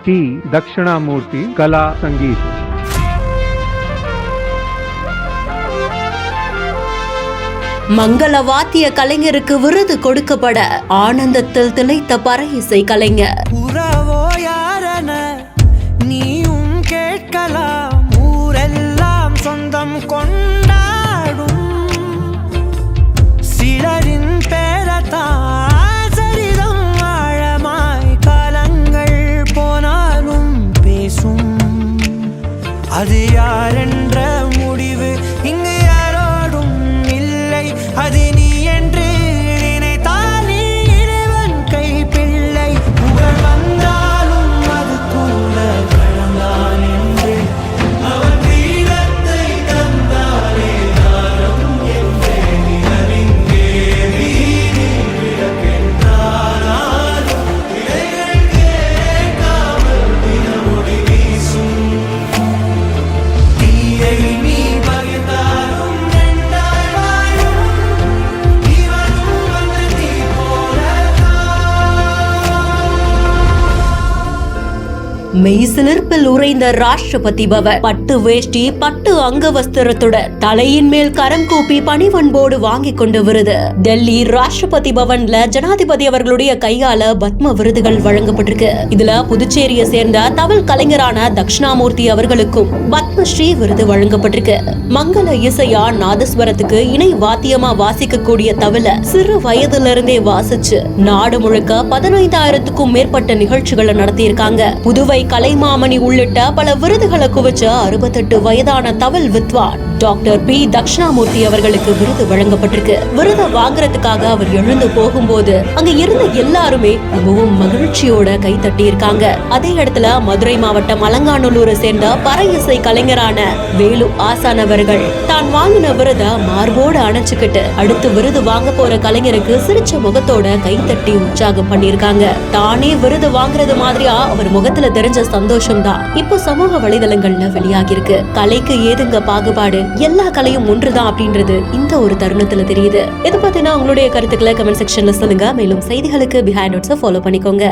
T Dakshinamurti कला संगीत। மங்கள வாத்திய கலைஞருக்கு விருது கொடுக்கப்பட ஆனந்தத்தில் திளைத்த பறை இசை கலைஞர். உறவோ யாரன நீயும் கேட்கலாம், ஊரெல்லாம் சொந்தம் கொண்டாடும் சிலரின் பேரத்தான் சரிதம் ஆழமாய் காலங்கள் போனாலும் பேசும். அது யாரென்ற முடிவு இங்கு யாரோடும் இல்லை, அது நீ என்று நினைத்தால் நீ இறைவன் கை பிள்ளை. புகழ் வந்தாலும் அது கூட கடந்தான் என்று அவன் வீரத்தை தந்தாலே தாரம் என்றே நிலவிங்கே வீதில் விளக்கென்றாலும் இலைகள் கேட்காமல் தினமொழி வீசும். தீயை நீ பகிர்ந்தாலும் ரெண்டாய் வாழும், இவனும் வந்து நீ மெய்சிலிர்ப்பில் உறைந்த ராஷ்டிரபதி பவன் பட்டு வேஷ்டி பட்டு அங்கவஸ்திரத்துடன் தலையின் மேல் கரம் கூப்பி பணிவன்போடு வாங்கி கொண்டு விருது. டெல்லி ராஷ்டிரபதி பவன்ல ஜனாதிபதி அவர்களுடைய கையால பத்ம விருதுகள் வழங்கப்பட்டிருக்கு. இதுல புதுச்சேரியை சேர்ந்த தவில் கலைஞரான தட்சிணாமூர்த்தி அவர்களுக்கும் பத்மஸ்ரீ விருது வழங்கப்பட்டிருக்கு. மங்கள இசையா நாதஸ்வரத்துக்கு இணை வாத்தியமா வாசிக்கக்கூடிய தவில சிறு வயதிலிருந்தே வாசிச்சு நாடு முழுக்க 15,000க்கும் மேற்பட்ட நிகழ்ச்சிகளை நடத்தியிருக்காங்க. புதுவை கலைமாமணி உள்ளிட்ட பல விருதுகளை குவிச்ச 68 வயதான தவில் வித்வான் டாக்டர் பி தட்சிணாமூர்த்தி அவர்களுக்கு விருது வழங்கப்பட்டிருக்கு. விருதை வாங்குறதுக்காக அவர் எழுந்து போகும்போது அங்க இருந்த எல்லாருமே ரொம்பவும் மகிழ்ச்சியோட கை தட்டி இருக்காங்க. அதே இடத்துல மதுரை மாவட்டம் அலங்காநல்லூரை சேர்ந்த பறை இசை கலைஞரான வேலு ஆசான் அவர்கள் தான் வாங்கின விருத மார்போடு அணைச்சுக்கிட்டு அடுத்து விருது வாங்க போற கலைஞருக்கு சிரிச்ச முகத்தோட கை தட்டி உற்சாகம் பண்ணிருக்காங்க. தானே விருது வாங்குறது மாதிரியா அவர் முகத்துல தெரிஞ்ச சந்தோஷம் தான் இப்போ சமூக வலைதளங்கள்ல வெளியாகி இருக்கு. கலைக்கு ஏதுங்க பாகுபாடு, எல்லா கலையும் ஒன்றுதான் அப்படின்றது இந்த ஒரு தருணத்துல தெரியுது. இதை பத்தினா உங்களுடைய கருத்துக்களை கமெண்ட் செக்ஷன்ல சொல்லுங்க. மேலும் செய்திகளுக்கு பிஹைண்ட் நோட்ஸை ஃபாலோ பண்ணிக்கோங்க.